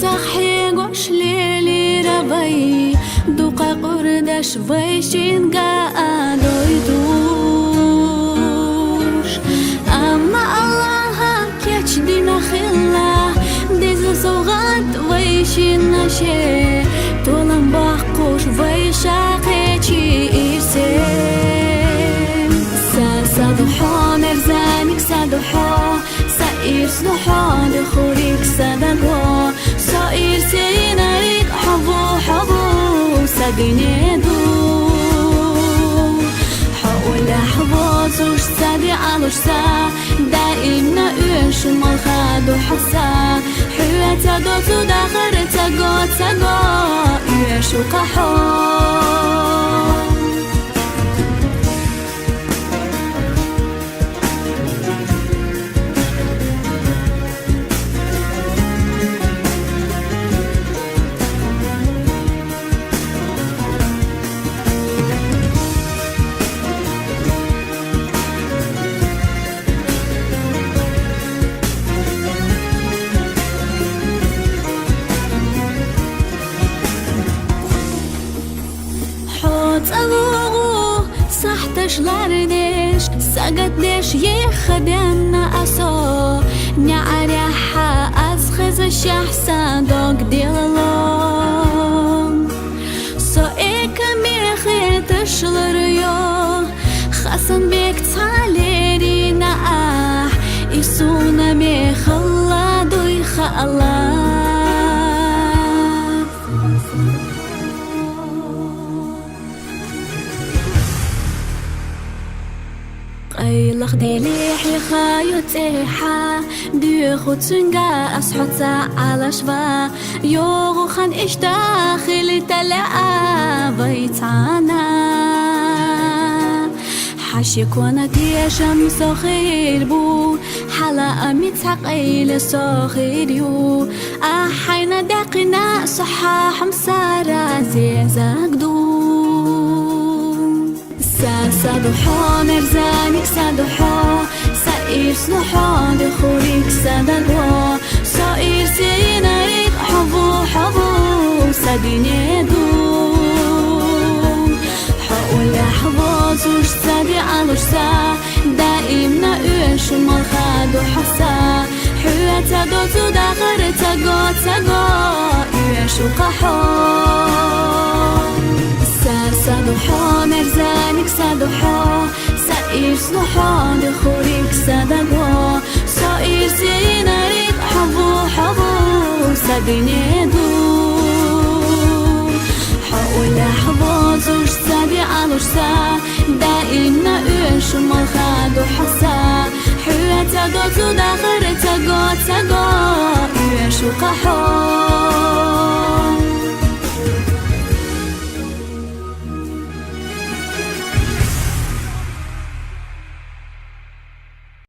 صحي قوش ليلي ربي دوقا قردش بيشين قادو يدوش أما الله كيش دينا خلا ديز صغات ويشين نشي طولن باقوش ويشاقيتي إرسين سادوحو نرزانك سادوحو سائر سدوحو دخولك سادقو سائر سيناريك حبو سادينيدو حول حبوزوش سادي علوشسا دائمنا أنشو مالخادو حسا حويتا دوتو داخر تاقو أنشو قحو أبوغو صحتش لاردش ساقدش يخدمنا أسو نعريحا أسخز الشحسا دوق ديالون سو إيكا ميخي تشلريو خاصن بيك تعاليرينا إسونا ميخلا دويخا الله قيلخ ديليح يخايو تيحا ديخو تنقا أسحوتا على شفا يوغو خان إش داخل تلاقى بيتانا حاشيكونا تيشم سخير بو حلا متعقيل سخير يو أحينا داقنا صحاح مسارة زيزاك دو سادوحو نرزانك سادوحو سائر سنوحو دخولك سادقو سائر سيناريك حبو سادينيدو حول حبوزوش سادي علوشسا دائمنا أنشو مالخادو حسا حويتا دوتو داخر تاقو أنشو قحو سادوحو نرزانك سادوحو سائر سنوحو دخولك سادقو سائر سيناريك حبو سادينيدو حول حبوزوش سادي علوشسا دائمنا أنشو مالخادو حسا حويتا دوتو داخر تاقو